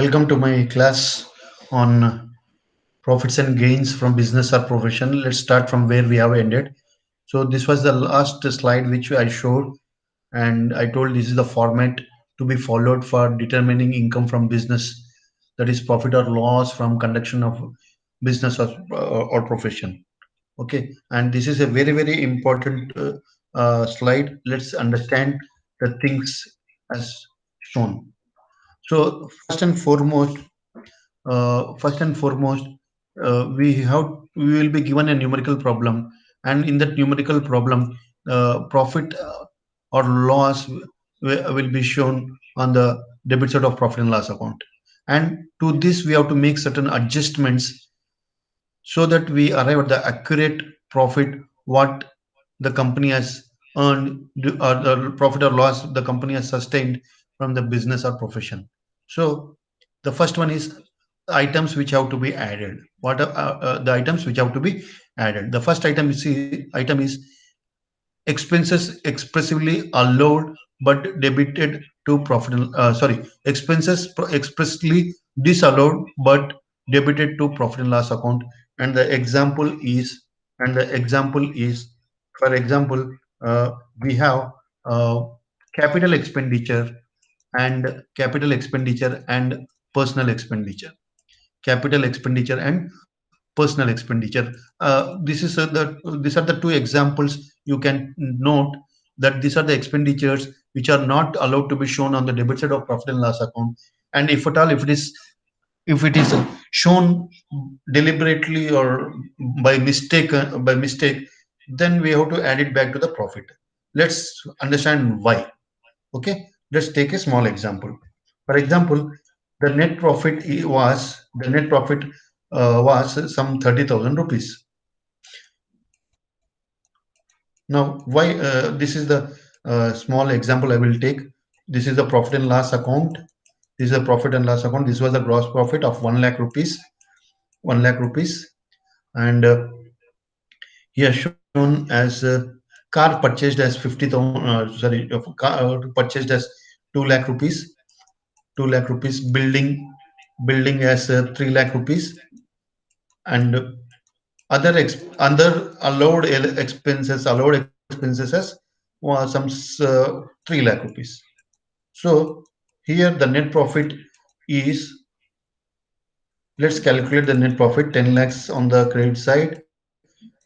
Welcome to my class on profits and gains from business or profession. Let's start from where we have ended. So this was the last slide which I showed, and I told this is the format to be followed for determining income from business, that is profit or loss from conduction of business or profession. Okay, and this is a very important slide. Let's understand the things as shown. So first and foremost, we will be given a numerical problem, and in that numerical problem, profit or loss will be shown on the debit side of profit and loss account. And to this, we have to make certain adjustments so that we arrive at the accurate profit what the company has earned or the profit or loss the company has sustained from the business or profession. So the first one is items which have to be added. What are the items which have to be added? The first item is expenses expressively allowed but debited to profit. Sorry, expenses expressly disallowed but debited to profit and loss account. And the example is, for example, we have uh, capital expenditure and personal expenditure. Capital expenditure and personal expenditure. These are the two examples. You can note that these are the expenditures which are not allowed to be shown on the debit side of profit and loss account. And if at all, if it is shown deliberately or by mistake, then we have to add it back to the profit. Let's understand why. Okay, let's take a small example. For example, the net profit was some 30,000 rupees. Now, why this is the small example I will take. This is the profit and loss account. This is the profit and loss account. This was the gross profit of 1 lakh rupees. 1 lakh rupees. And here shown as car purchased as 50,000. Sorry, car purchased as 2 lakh rupees. 2 lakh rupees. Building as 3 lakh rupees. And other allowed expenses as was some 3 lakh rupees. So here the net profit is, let's calculate the net profit. 10 lakhs on the credit side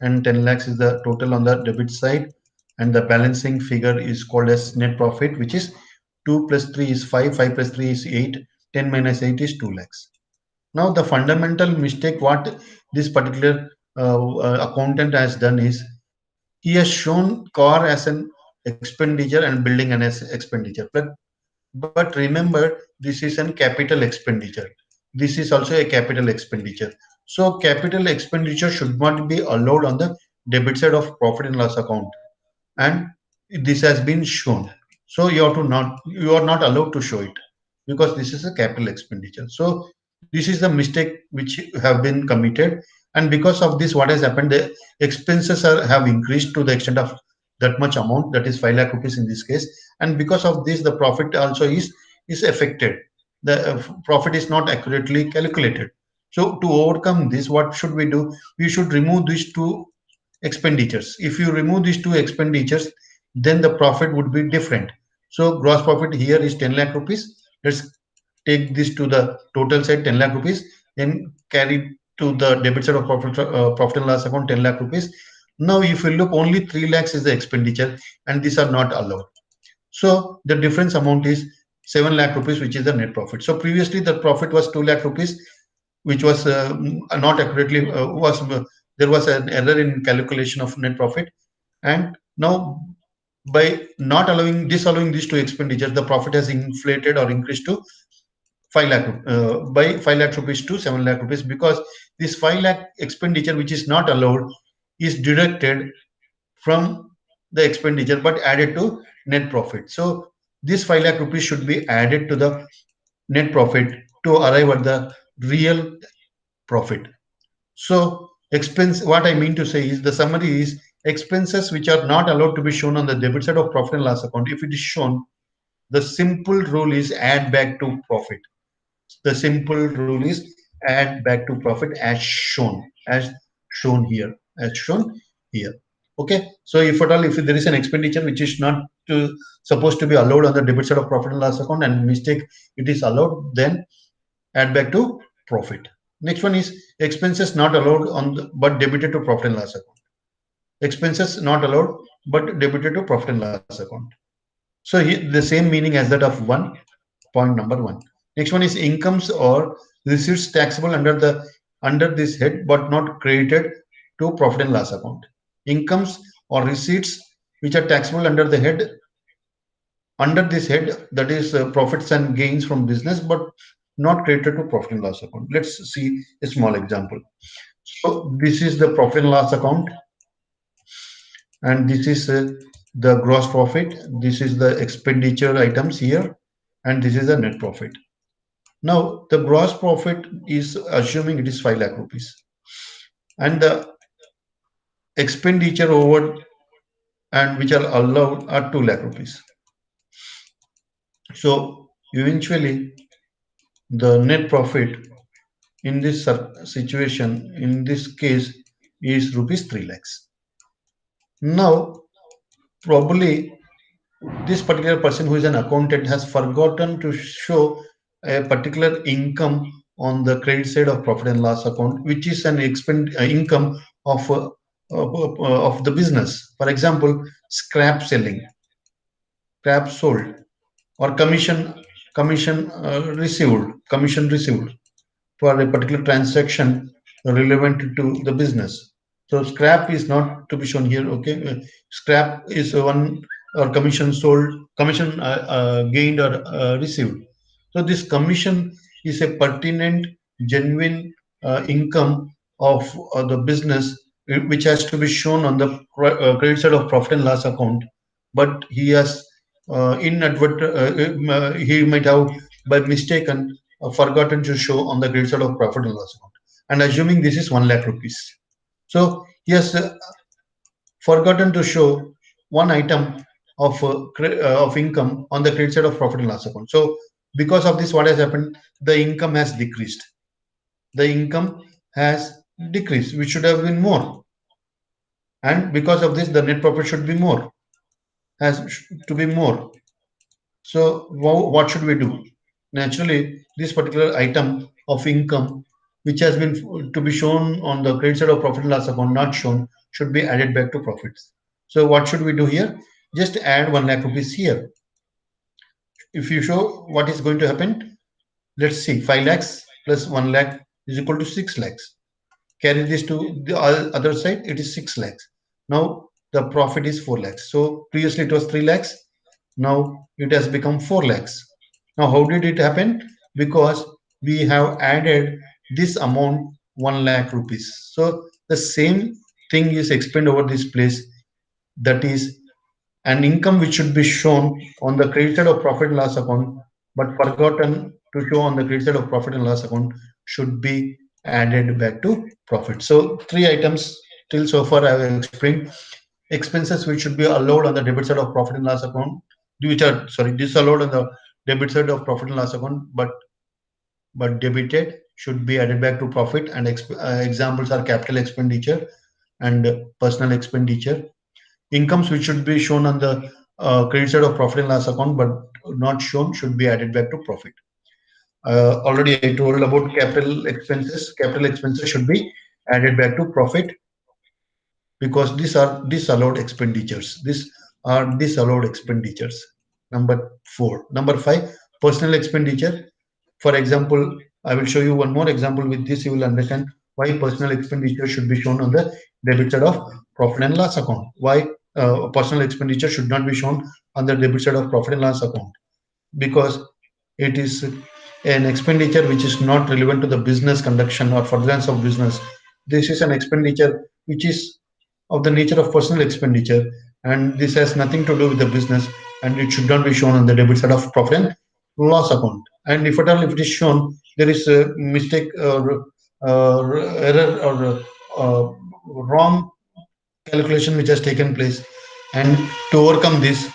and 10 lakhs is the total on the debit side, and the balancing figure is called as net profit, which is 2 plus 3 is 5, 5 plus 3 is 8, 10 minus 8 is 2 lakhs. Now the fundamental mistake what this particular accountant has done is he has shown car as an expenditure and building an as expenditure. But remember, this is an capital expenditure. This is also a capital expenditure. So capital expenditure should not be allowed on the debit side of profit and loss account. And this has been shown. So you are not allowed to show it because this is a capital expenditure. So this is the mistake which have been committed. And because of this, what has happened? The expenses have increased to the extent of that much amount, that is 5 lakh rupees in this case. And because of this, the profit also is affected. The profit is not accurately calculated. So to overcome this, what should we do? We should remove these two expenditures. If you remove these two expenditures, then the profit would be different. So gross profit here is 10 lakh rupees. Let's take this to the total side, 10 lakh rupees, then carry to the debit side of profit and loss account, 10 lakh rupees. Now if you look, only 3 lakhs is the expenditure, and these are not allowed. So the difference amount is 7 lakh rupees, which is the net profit. So previously the profit was 2 lakh rupees, which was not accurately was there was an error in calculation of net profit. And now by not disallowing these two expenditures, the profit has inflated or increased to 5 lakh by 5 lakh rupees to 7 lakh rupees, because this 5 lakh expenditure which is not allowed is deducted from the expenditure but added to net profit. So this 5 lakh rupees should be added to the net profit to arrive at the real profit. So expense, what I mean to say is, the summary is, expenses which are not allowed to be shown on the debit side of profit and loss account, if it is shown, the simple rule is add back to profit. The simple rule is add back to profit as shown here, as shown here. Okay, so if at all, if there is an expenditure which is not supposed to be allowed on the debit side of profit and loss account and mistake it is allowed, then add back to profit. Next one is expenses not allowed on the, but debited to profit and loss account. Expenses not allowed but debited to profit and loss account. So the same meaning as that of one, point number one. Next one is incomes or receipts taxable under this head but not credited to profit and loss account. Incomes or receipts which are taxable under this head, that is profits and gains from business but not credited to profit and loss account. Let's see a small example. So this is the profit and loss account, and this is the gross profit. This is the expenditure items here, and this is the net profit. Now the gross profit is assuming it is 5 lakh rupees, and the expenditure over and which are allowed are 2 lakh rupees. So eventually the net profit in this situation, in this case, is rupees 3 lakhs. Now probably this particular person who is an accountant has forgotten to show a particular income on the credit side of profit and loss account, which is an income of of the business. For example, scrap selling, scrap sold, or commission received for a particular transaction relevant to the business. So scrap is not to be shown here. Okay, scrap is one, or commission sold, commission gained or received. So this commission is a pertinent, genuine income of the business, which has to be shown on the credit side of profit and loss account. But he has he might have by mistaken forgotten to show on the credit side of profit and loss account, and assuming this is 1 lakh rupees. So he has forgotten to show one item of income on the credit side of profit and loss account. So because of this, what has happened? The income has decreased. The income has decreased, which should have been more, and because of this, the net profit should be more, has to be more. So what should we do? Naturally, this particular item of income, which has been to be shown on the credit side of profit and loss account, not shown, should be added back to profits. So what should we do here? Just add 1 lakh rupees here. If you show what is going to happen, let's see, 5 lakhs plus 1 lakh is equal to 6 lakhs. Carry this to the other side, it is 6 lakhs. Now the profit is 4 lakhs. So previously it was 3 lakhs. Now it has become 4 lakhs. Now how did it happen? Because we have added this amount, 1 lakh rupees. So the same thing is explained over this place, that is an income which should be shown on the credit side of profit and loss account, but forgotten to show on the credit side of profit and loss account, should be added back to profit. So three items till so far I have explained. Expenses which should be allowed on the debit side of profit and loss account, which are, sorry, disallowed on the debit side of profit and loss account, but debited, should be added back to profit. And examples are capital expenditure and personal expenditure. Incomes which should be shown on the credit side of profit and loss account but not shown, should be added back to profit. Already I told about capital expenses. Capital expenses should be added back to profit because these are disallowed expenditures. These are disallowed expenditures. Number four. Number five, personal expenditure. For example, I will show you one more example. With this, you will understand why personal expenditure should be shown on the debit side of profit and loss account. Why personal expenditure should not be shown on the debit side of profit and loss account? Because it is an expenditure which is not relevant to the business conduction or furtherance of business. This is an expenditure which is of the nature of personal expenditure, and this has nothing to do with the business, and it should not be shown on the debit side of profit and loss account. And if at all if it is shown, there is a mistake or error or wrong calculation which has taken place, and to overcome this,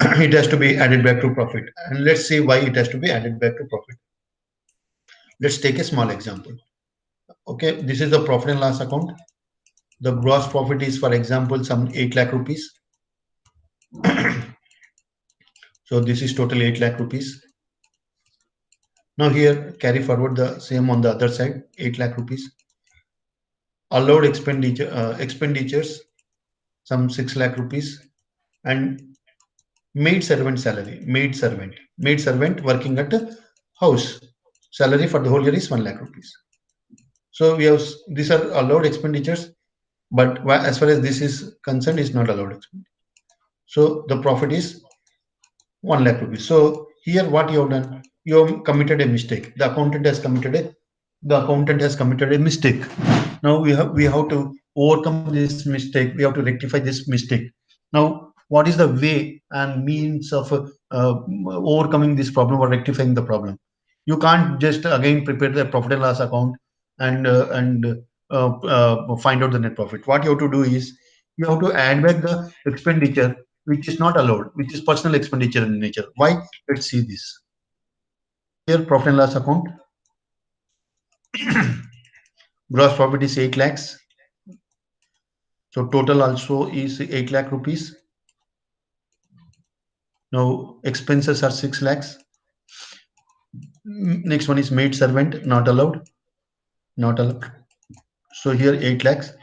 it has to be added back to profit. And let's see why it has to be added back to profit. Let's take a small example. Okay, this is the profit and loss account. The gross profit is, for example, some 8 lakh rupees. So this is total 8 lakh rupees. Now here carry forward the same on the other side, 8 lakh rupees. Allowed expenditures, some 6 lakh rupees, and maid servant working at a house. Salary for the whole year is 1 lakh rupees. So we have these are allowed expenditures, but as far as this is concerned, is not allowed. So the profit is 1 lakh rupees. So here what you have done, you have committed a mistake. The accountant has committed a mistake. Now we have to overcome this mistake. We have to rectify this mistake. Now what is the way and means of overcoming this problem or rectifying the problem? You can't just again prepare the profit and loss account and find out the net profit. What you have to do is you have to add back the expenditure which is not allowed, which is personal expenditure in nature. Why? Let's see this. Here, profit and loss account. Gross profit is 8 lakhs. So total also is 8 lakh rupees. Now expenses are 6 lakhs. Next one is maid servant, not allowed. Not allowed. So here 8 lakhs.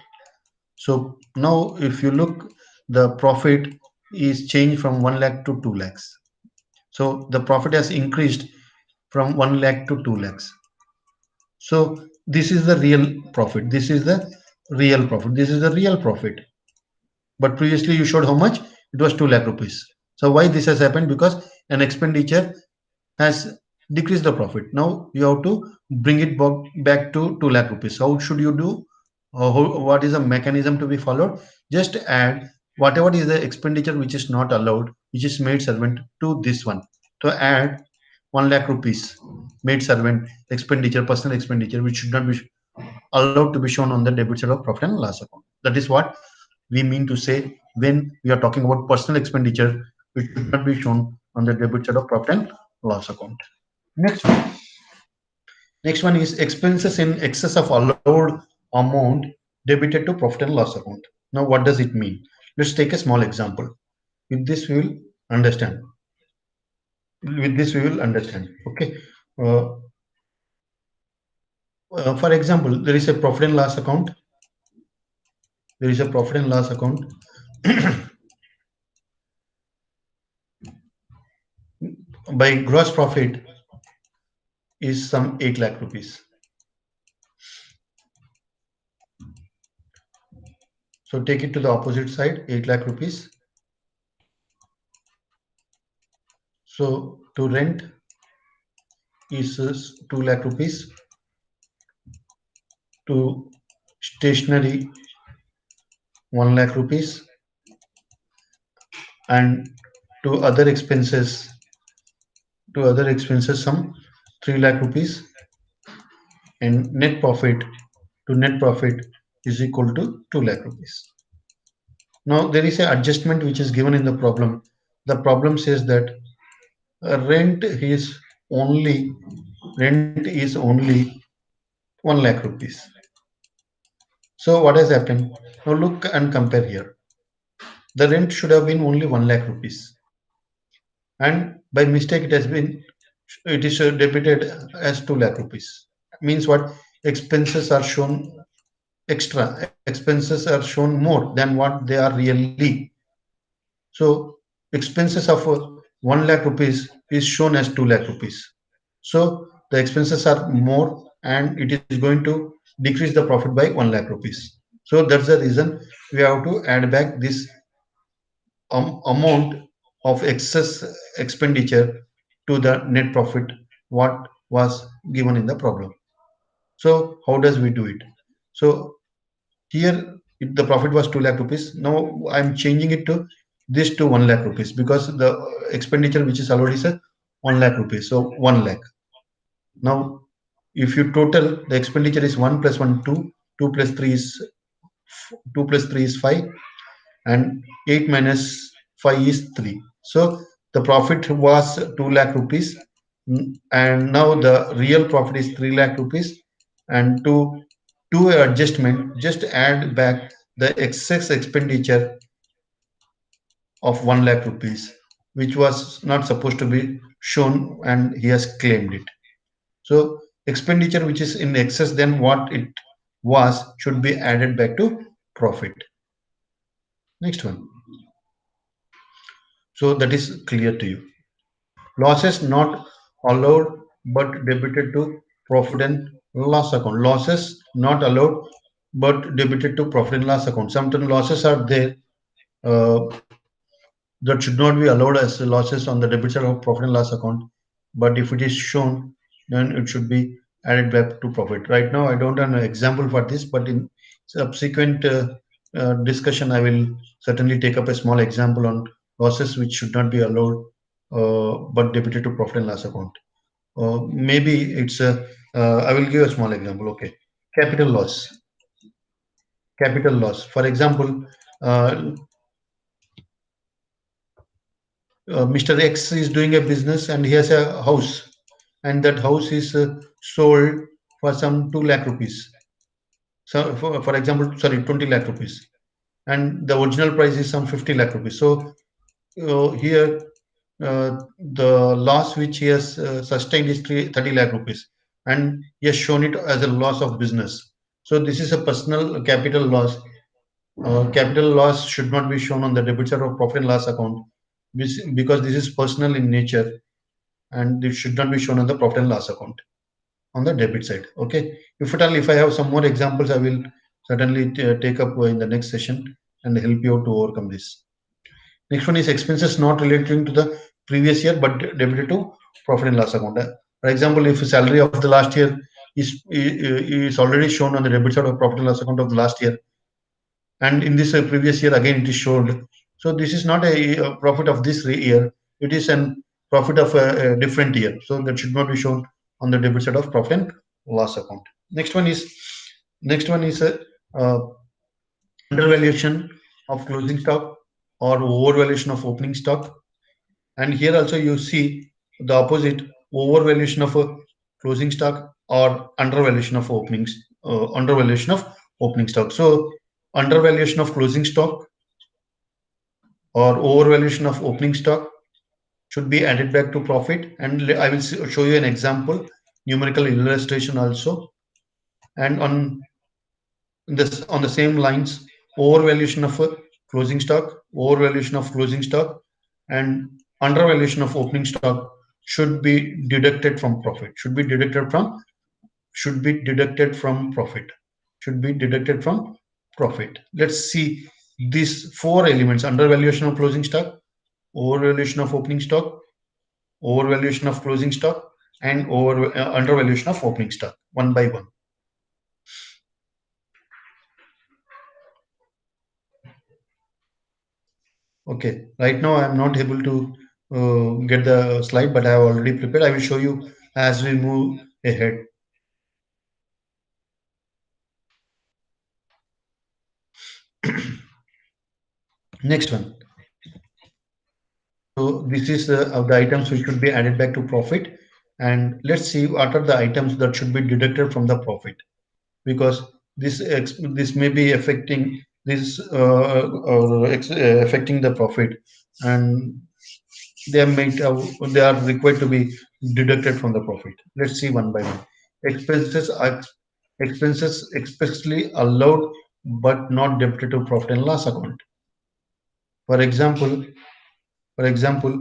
So now if you look, the profit is changed from 1 lakh to 2 lakhs. So the profit has increased from 1 lakh to 2 lakhs. So this is the real profit. This is the real profit. This is the real profit. But previously you showed how much? It was 2 lakh rupees. So why this has happened? Because an expenditure has decreased the profit. Now you have to bring it back to 2 lakh rupees. How should you do? What is the mechanism to be followed? Just add whatever is the expenditure which is not allowed, which is maid servant, to this one. To add 1 lakh rupees maid servant expenditure, personal expenditure, which should not be allowed to be shown on the debit side of profit and loss account. That is what we mean to say when we are talking about personal expenditure, which should not be shown on the debit side of profit and loss account. Next one. Next one is expenses in excess of allowed amount debited to profit and loss account. Now, what does it mean? Let's take a small example. With this, we will understand. With this, we will understand. Okay. Uh, for example, there is a profit and loss account. There is a profit and loss account. By gross profit is some 8 lakh rupees. So take it to the opposite side, 8 lakh rupees. So to rent is 2 lakh rupees. To stationery 1 lakh rupees, and to other expenses some 3 lakh rupees, and net profit is equal to 2 lakh rupees. Now there is an adjustment which is given in the problem. The problem says that rent is only rent is only 1 lakh rupees. So what has happened? Now look and compare here. The rent should have been only 1 lakh rupees, and by mistake it is debited as 2 lakh rupees. Means what? Expenses are shown extra. Expenses are shown more than what they are really. So expenses of 1 lakh rupees is shown as 2 lakh rupees. So the expenses are more, and it is going to decrease the profit by 1 lakh rupees. So that's the reason we have to add back this amount of excess expenditure to the net profit what was given in the problem. So how does we do it? So here the profit was 2 lakh rupees. Now I'm changing it to this to 1 lakh rupees, because the expenditure which is allowed is a 1 lakh rupees. So 1 lakh. Now if you total, the expenditure is 1 plus 1 2, 2 plus 3 is 2 plus 3 is 5, and 8 minus 5 is 3. So the profit was 2 lakh rupees. And now the real profit is 3 lakh rupees. And to do a adjustment, just add back the excess expenditure of 1 lakh rupees, which was not supposed to be shown, and he has claimed it. So expenditure which is in excess than what it was should be added back to profit. Next one. So that is clear to you. Losses not allowed but debited to profit and loss account. Losses not allowed but debited to profit and loss account. Sometimes losses are there that should not be allowed as losses on the debit side of profit and loss account. But if it is shown, then it should be added back to profit. Right now, I don't have an example for this, but in subsequent discussion, I will certainly take up a small example on losses which should not be allowed but debited to profit and loss account. Maybe it's a, I will give a small example. Okay. Capital loss. Capital loss. For example, uh, Mr. X is doing a business and he has a house, and that house is sold for some 2 lakh rupees. So, for example, sorry, 20 lakh rupees, and the original price is some 50 lakh rupees. So, here the loss which he has sustained is 30 lakh rupees, and he has shown it as a loss of business. So, this is a personal capital loss. Capital loss should not be shown on the debit side of profit and loss account because this is personal in nature, and it should not be shown on the profit and loss account on the debit side. Okay. If at all, if I have some more examples, I will certainly take up in the next session and help you out to overcome this. Next one is expenses not relating to the previous year but debited to profit and loss account. For example, if salary of the last year is already shown on the debit side of profit and loss account of the last year, and in this previous year again it is shown. So this is not a profit of this year, it is an profit of a different year, so that should not be shown on the debit side of profit and loss account. Next one is uh, undervaluation of closing stock or overvaluation of opening stock. And here also you see the opposite, overvaluation of a closing stock or undervaluation of opening stock. So undervaluation of closing stock or overvaluation of opening stock should be added back to profit. And I will show you an example, numerical illustration also. And on the same lines, overvaluation of a closing stock, overvaluation of closing stock, and undervaluation of opening stock should be deducted from profit. Should be deducted from profit. Should be deducted from profit. Let's see these four elements: undervaluation of closing stock, overvaluation of opening stock, overvaluation of closing stock, and undervaluation of opening stock, one by one. Okay, right now I am not able to get the slide, but I have already prepared. I will show you as we move ahead. Next one. So this is of the items which should be added back to profit, and let's see what are the items that should be deducted from the profit, because this may be affecting this affecting the profit, and they are required to be deducted from the profit. Let's see one by one. Expenses expressly allowed but not debited to profit and loss account. For example, for example,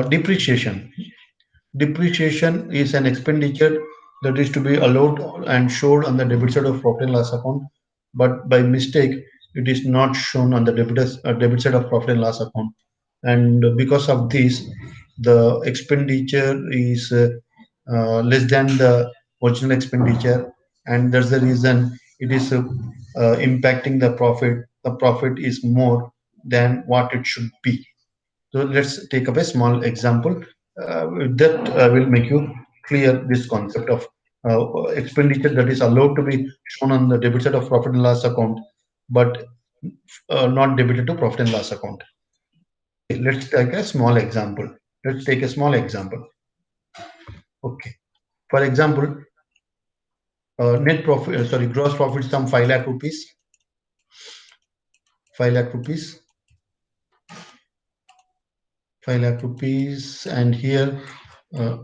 depreciation. Depreciation is an expenditure that is to be allowed and showed on the debit side of profit and loss account, but by mistake it is not shown on the debit side of profit and loss account. And because of this, the expenditure is less than the original expenditure, and that's the reason it is impacting the profit. The profit is more than what it should be. So let's take up a small example that will make you clear this concept of expenditure that is allowed to be shown on the debit side of profit and loss account, but not debited to profit and loss account. Okay, let's take a small example. Let's take a small example. Okay. For example, net profit, sorry, gross profit sum 5 lakh rupees, 5 lakh rupees, 5 lakh rupees, and here uh,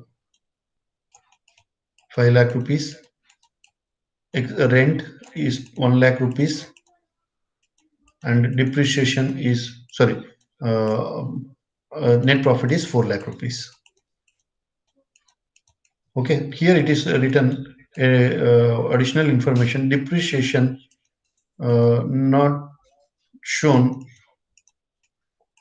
5 lakh rupees. Rent is 1 lakh rupees, and depreciation is, sorry, uh, net profit is 4 lakh rupees. Okay, here it is written additional information. Depreciation not shown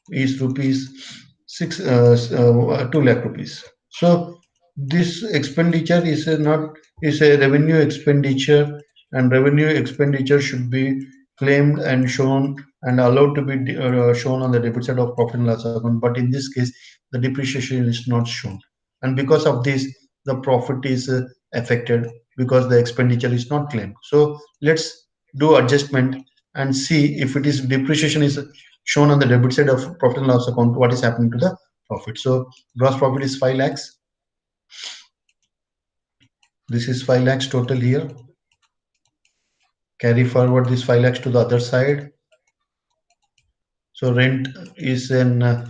is rupees 2 lakh rupees. So this expenditure is not, is a revenue expenditure, and revenue expenditure should be claimed and shown and allowed to be shown on the debit side of profit and loss account. But in this case, the depreciation is not shown, and because of this, the profit is affected because the expenditure is not claimed. So let's do adjustment and see if it is depreciation is shown on the debit side of profit and loss account, what is happening to the profit. So gross profit is 5 lakhs. This is 5 lakhs total here. Carry forward this 5 lakhs to the other side. So rent is an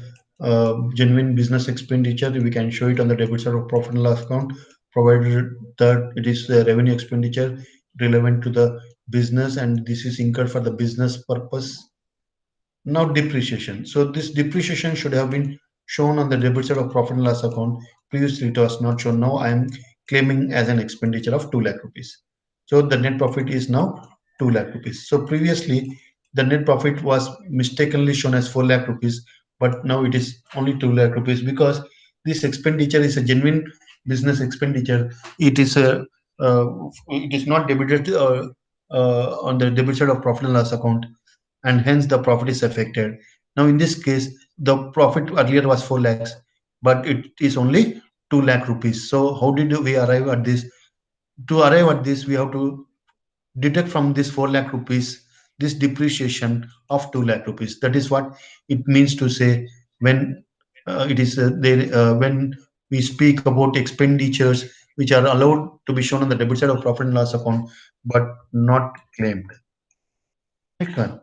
genuine business expenditure. We can show it on the debit side of profit and loss account, provided that it is a revenue expenditure relevant to the business, and this is incurred for the business purpose. Now depreciation. So this depreciation should have been shown on the debit side of profit and loss account. Previously it was not shown. Now I am claiming as an expenditure of 2 lakh rupees. So the net profit is now 2 lakh rupees. So previously the net profit was mistakenly shown as 4 lakh rupees, but now it is only 2 lakh rupees because this expenditure is a genuine business expenditure. It is a it is not debited on the debit side of profit and loss account, and hence the profit is affected. Now in this case, the profit earlier was 4 lakhs, but it is only 2 lakh rupees. So how did we arrive at this? To arrive at this, we have to deduct from this 4 lakh rupees this depreciation of 2 lakh rupees. That is what it means to say when it is there when we speak about expenditures which are allowed to be shown on the debit side of profit and loss account but not claimed. Next one,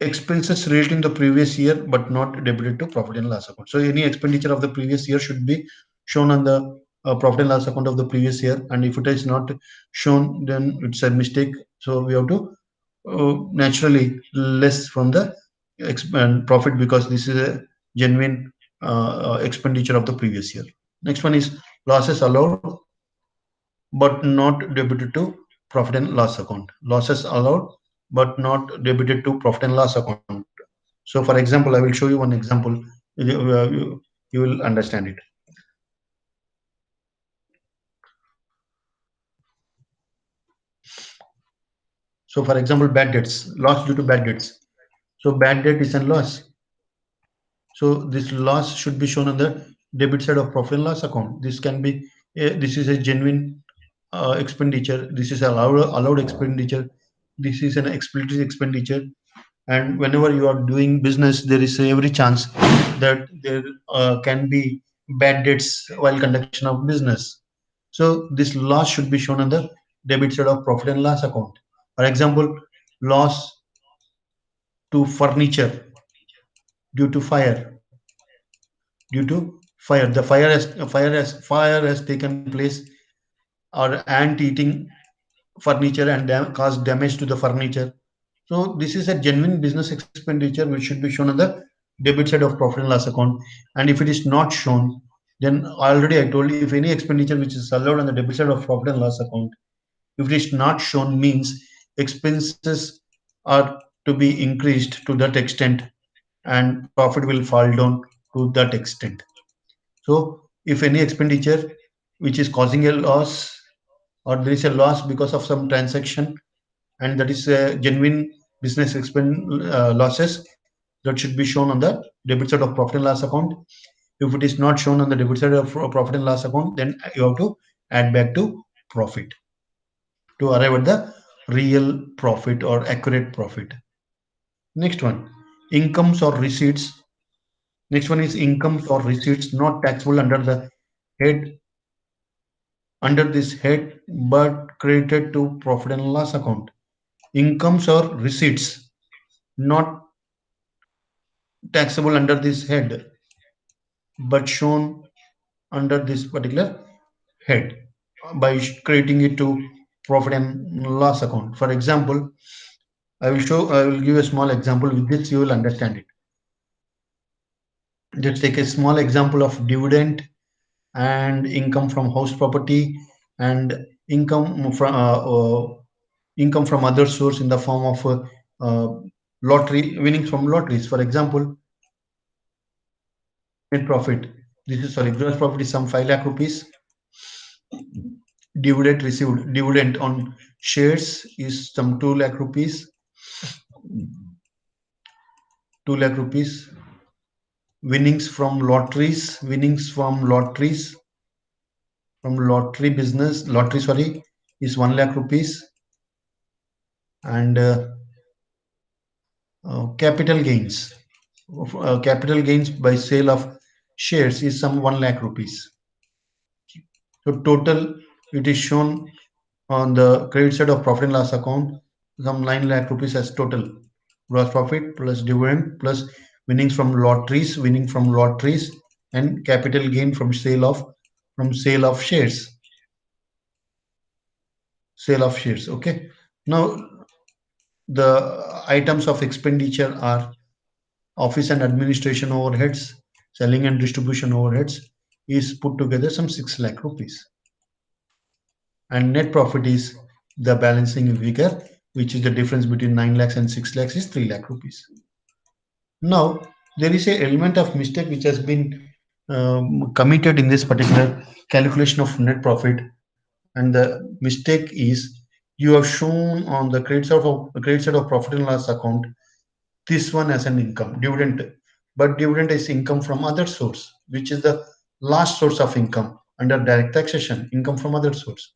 expenses relating to the previous year but not debited to profit and loss account. So any expenditure of the previous year should be shown on the profit and loss account of the previous year, and if it is not shown, then it's a mistake. So we have to naturally less from the profit because this is a genuine expenditure of the previous year. Next one is losses allowed but not debited to profit and loss account. Losses allowed but not debited to profit and loss account. So, for example, I will show you one example. You will understand it. So, for example, bad debts, loss due to bad debts. So, bad debt is a loss. So, this loss should be shown on the debit side of profit and loss account. This can be this is a genuine expenditure. This is allowed expenditure. This is an explicit expenditure. And whenever you are doing business, there is every chance that there can be bad debts while conduction of business. So this loss should be shown on the debit side of profit and loss account. For example, loss to furniture due to fire. Due to fire, the fire has taken place, or ant eating furniture and caused damage to the furniture. So this is a genuine business expenditure which should be shown on the debit side of profit and loss account. And if it is not shown, then already I told you, if any expenditure which is allowed on the debit side of profit and loss account, if it is not shown, means expenses are to be increased to that extent and profit will fall down to that extent. So if any expenditure which is causing a loss, or there is a loss because of some transaction, and that is a genuine business losses, that should be shown on the debit side of profit and loss account. If it is not shown on the debit side of profit and loss account, then you have to add back to profit to arrive at the real profit or accurate profit. Next one, incomes or receipts Next one is incomes or receipts not taxable head under this head but credited to profit and loss account. Incomes or receipts not taxable under this head but shown under this particular head by creating it to profit and loss account. For example, I will give a small example. With this you will understand it. Let's take a small example of dividend and income from house property and income from income from other source in the form of lottery winnings from lotteries. For example, net profit. This is sorry, gross profit is some 5 lakh rupees. Dividend on shares is some 2 lakh rupees. 2 lakh rupees. Winnings from lottery business lottery sorry is 1 lakh rupees and capital gains by sale of shares is some 1 lakh rupees. So total it is shown on the credit side of profit and loss account some 9 lakh rupees as total gross profit plus dividend plus winning from lotteries and capital gain from sale of shares. Okay, now the items of expenditure are office and administration overheads, selling and distribution overheads is put together some 6 lakh rupees. And net profit is the balancing figure, which is the difference between 9 lakhs and 6 lakhs is 3 lakh rupees. Now, there is a element of mistake which has been committed in this particular calculation of net profit, and the mistake is you have shown on the credit side of profit and loss account this one as an income dividend, but dividend is income from other source, which is the last source of income under direct taxation, income from other source.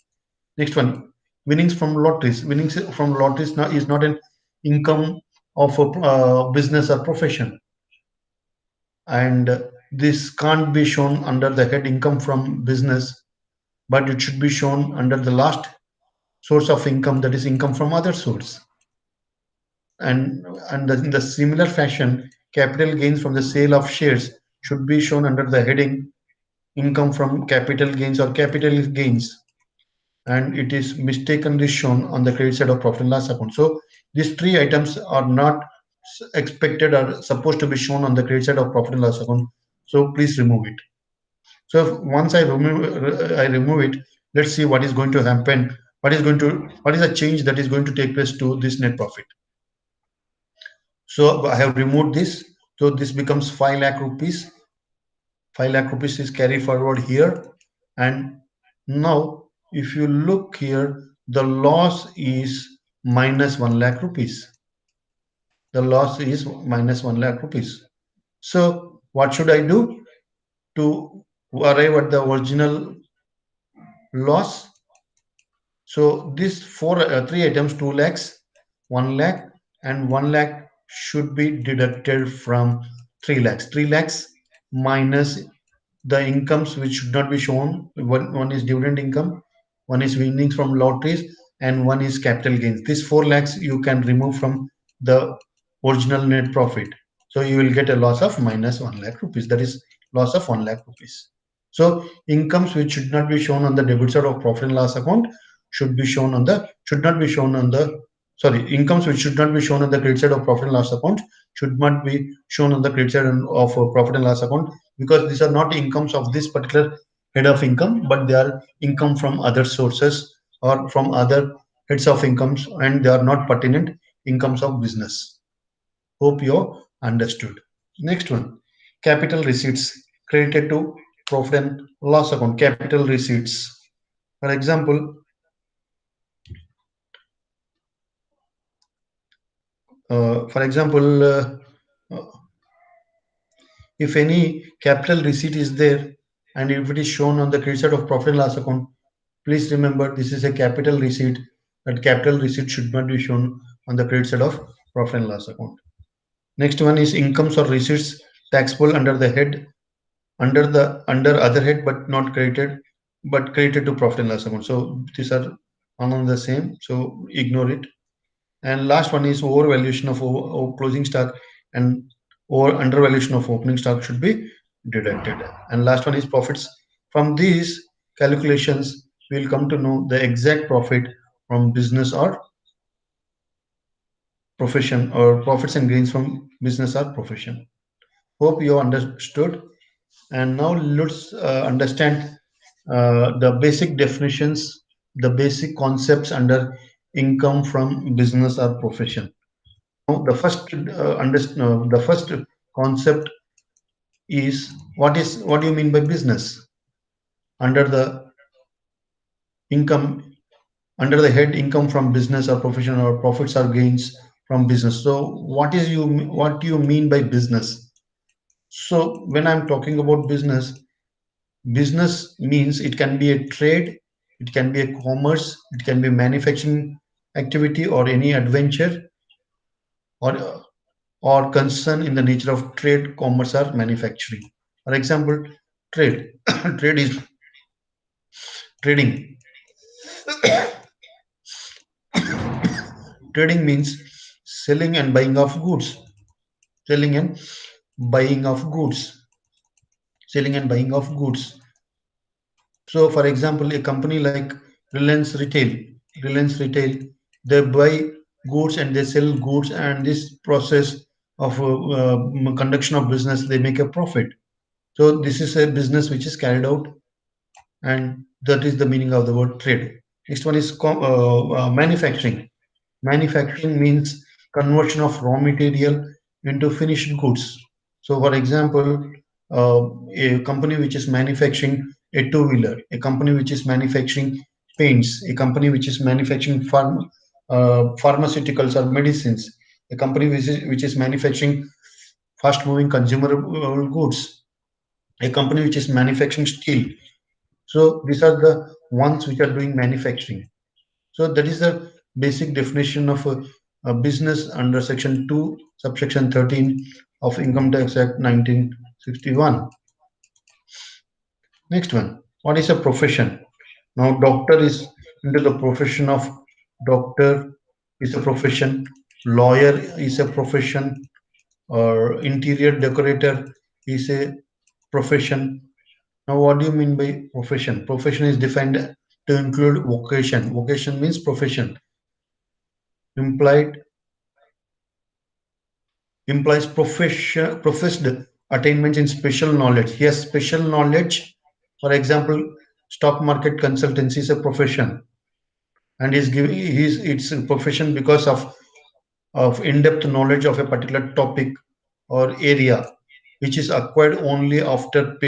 Next one, winnings from lotteries now is not an income of a business or profession, and this can't be shown under the head income from business, but it should be shown under the last source of income, that is income from other source. And in the similar fashion, capital gains from the sale of shares should be shown under the heading income from capital gains or capital gains, and it is mistakenly shown on the credit side of profit and loss account. So these three items are not expected or supposed to be shown on the credit side of profit and loss account. So please remove it. So once I remove it, let's see what is going to happen. What is the change that is going to take place to this net profit? So I have removed this. So this becomes 5 lakh rupees. 5 lakh rupees is carried forward here. And now, if you look here, the loss is minus 1 lakh rupees. The loss is minus 1 lakh rupees. So what should I do to arrive at the original loss? So these three items, 2 lakhs, 1 lakh, and 1 lakh should be deducted from 3 lakhs. 3 lakhs minus the incomes which should not be shown. One is dividend income, one is winnings from lotteries, and one is capital gains. This 4 lakhs you can remove from the original net profit. So you will get a loss of minus 1 lakh rupees. That is loss of 1 lakh rupees. So incomes which should not be shown on the debit side of profit and loss account should not be shown on the sorry incomes which should not be shown on the credit side of profit and loss account should not be shown on the credit side of profit and loss account, because these are not incomes of this particular head of income, but they are income from other sources or from other heads of incomes, and they are not pertinent incomes of business. Hope you understood. Next one, capital receipts credited to profit and loss account. Capital receipts. For example, for example, if any capital receipt is there and if it is shown on the credit side of profit and loss account, please remember this is a capital receipt. That capital receipt should not be shown on the credit side of profit and loss account. Next one is incomes or receipts taxable under other head but not credited, but credited to profit and loss account. So these are one and the same, so ignore it. And last one is overvaluation of closing stock and over undervaluation of opening stock should be deducted. And last one is profits. From these calculations, we will come to know the exact profit from business or profession, or profits and gains from business or profession. Hope you understood. And now let's understand the basic definitions, the basic concepts under income from business or profession. Now, the first concept is what do you mean by business? Under the income, under the head income from business or profession or profits or gains from business. So, what do you mean by business? So, when I'm talking about business, business means it can be a trade, it can be a commerce, it can be manufacturing activity or any adventure or concern in the nature of trade, commerce, or manufacturing. For example, trade. Trade is trading. Trading means selling and buying of goods. Selling and buying of goods. Selling and buying of goods. So, for example, a company like Reliance Retail, they buy goods and they sell goods, and this process of conduction of business, they make a profit. So, this is a business which is carried out, and that is the meaning of the word trade. Next one is manufacturing. Manufacturing means conversion of raw material into finished goods. So, for example, a company which is manufacturing a two-wheeler, a company which is manufacturing paints, a company which is manufacturing pharmaceuticals or medicines, a company which is manufacturing fast-moving consumer goods, a company which is manufacturing steel. So these are the ones which are doing manufacturing. So that is the basic definition of a business under section 2, subsection 13 of Income Tax Act 1961. Next one, what is a profession? Now, doctor is into the profession of doctor is a profession, lawyer is a profession, or interior decorator is a profession. Now, what do you mean by profession? Profession is defined to include vocation. Vocation means profession. Implied implies professed attainments in special knowledge. He has special knowledge. For example, stock market consultancy is a profession, and he's giving he's it's a profession because of in-depth knowledge of a particular topic or area, which is acquired only after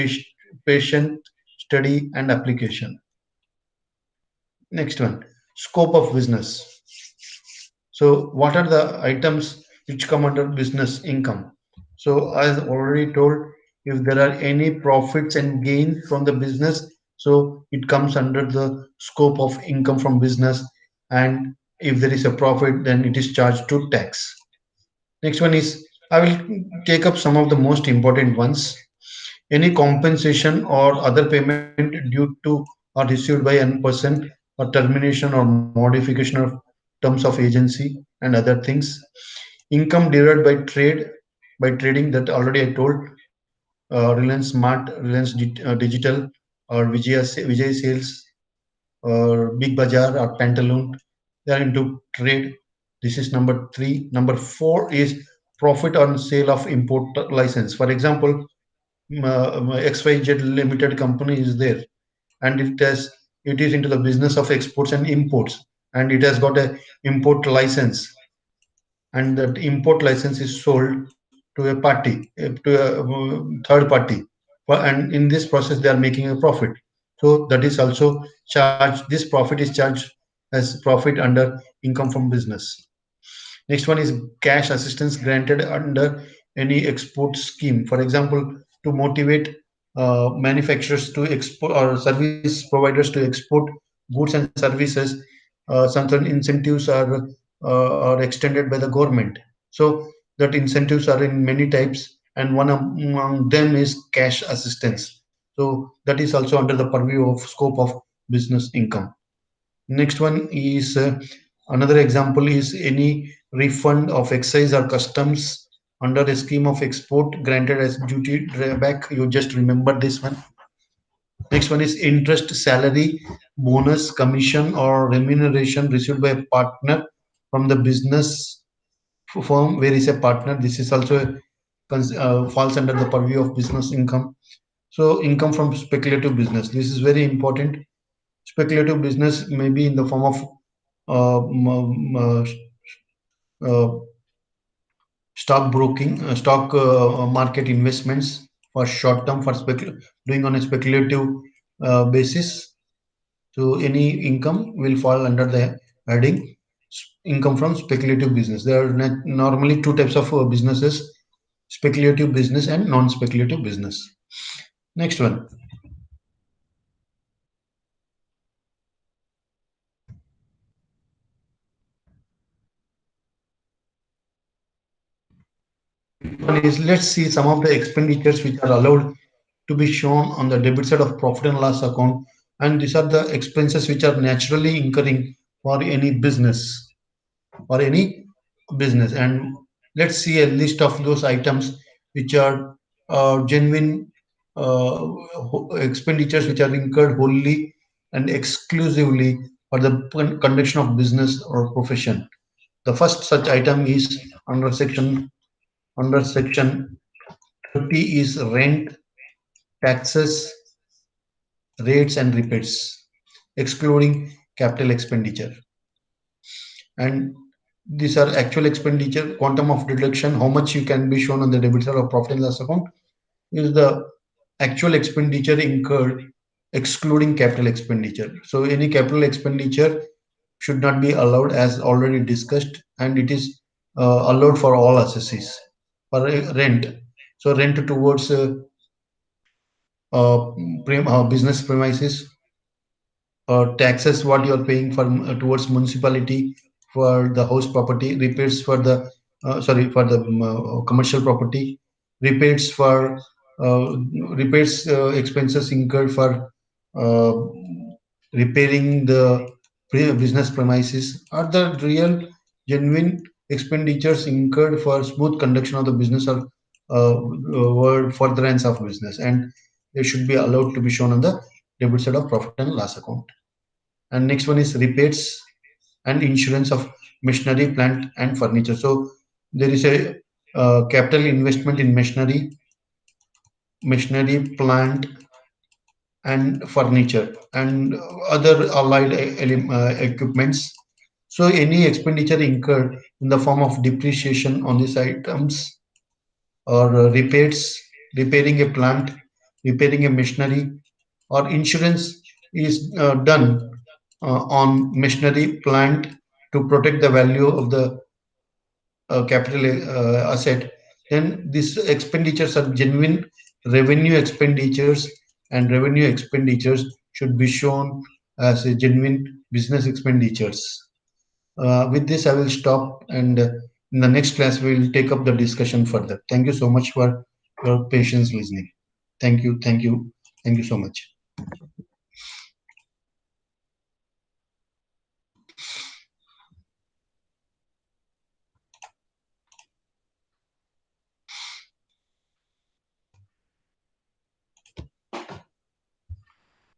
patient study and application. Next one, scope of business. So, what are the items which come under business income? So, as already told, if there are any profits and gain from the business, so it comes under the scope of income from business. And if there is a profit, then it is charged to tax. Next one is I will take up some of the most important ones. Any compensation or other payment due to or received by an person, or termination or modification of terms of agency and other things. Income derived by trading, that already I told. Reliance Smart, Digital, or Vijay Sales, or Big Bazaar, or Pantaloon. They are into trade. This is number three. Number four is profit on sale of import license. For example, XYZ Limited company is there, and it is into the business of exports and imports, and it has got a import license, and that import license is sold to a party, to a third party. And in this process they are making a profit, so that is also charged, this profit is charged as profit under income from business. Next one is cash assistance granted under any export scheme. For example, to motivate manufacturers to export, or service providers to export goods and services, certain incentives are extended by the government. So that incentives are in many types, and one among them is cash assistance. So that is also under the purview of scope of business income. Next one is another example is any refund of excise or customs under a scheme of export granted as duty drawback. You just remember this one. Next one is interest, salary, bonus, commission, or remuneration received by a partner from the business firm where is a partner. This is also falls under the purview of business income. So income from speculative business. This is very important. Speculative business may be in the form of uh, stock broking, stock market investments for short term for doing on a speculative basis. So any income will fall under the heading income from speculative business. There are normally two types of businesses: speculative business and non-speculative business. Next one. One is let's see some of the expenditures which are allowed to be shown on the debit side of profit and loss account, and these are the expenses which are naturally incurring for any business or any business. And let's see a list of those items which are genuine expenditures which are incurred wholly and exclusively for the conduction of business or profession. The first such item is under section 30 is rent, taxes, rates and repairs, excluding capital expenditure. And these are actual expenditure, quantum of deduction, how much you can be shown on the debit side of profit and loss account is the actual expenditure incurred excluding capital expenditure. So any capital expenditure should not be allowed as already discussed, and it is allowed for all assessees. For rent, so rent towards uh, business premises, taxes what you are paying for towards municipality for the house property, repairs for the for the commercial property, repairs for uh, repairs expenses incurred for uh, repairing the business premises are the real genuine expenditures incurred for smooth conduction of the business or word furtherance of business, and they should be allowed to be shown on the debit side of profit and loss account. And next one is repairs and insurance of machinery, plant and furniture. So there is a capital investment in machinery, plant and furniture and other allied equipments. So any expenditure incurred in the form of depreciation on these items or repairs, repairing a plant, repairing a machinery, or insurance is done on machinery plant to protect the value of the capital asset, then these expenditures are genuine revenue expenditures, and revenue expenditures should be shown as a genuine business expenditures. With this, I will stop, and in the next class, we will take up the discussion further. Thank you so much for your patience listening. Thank you, thank you, thank you so much.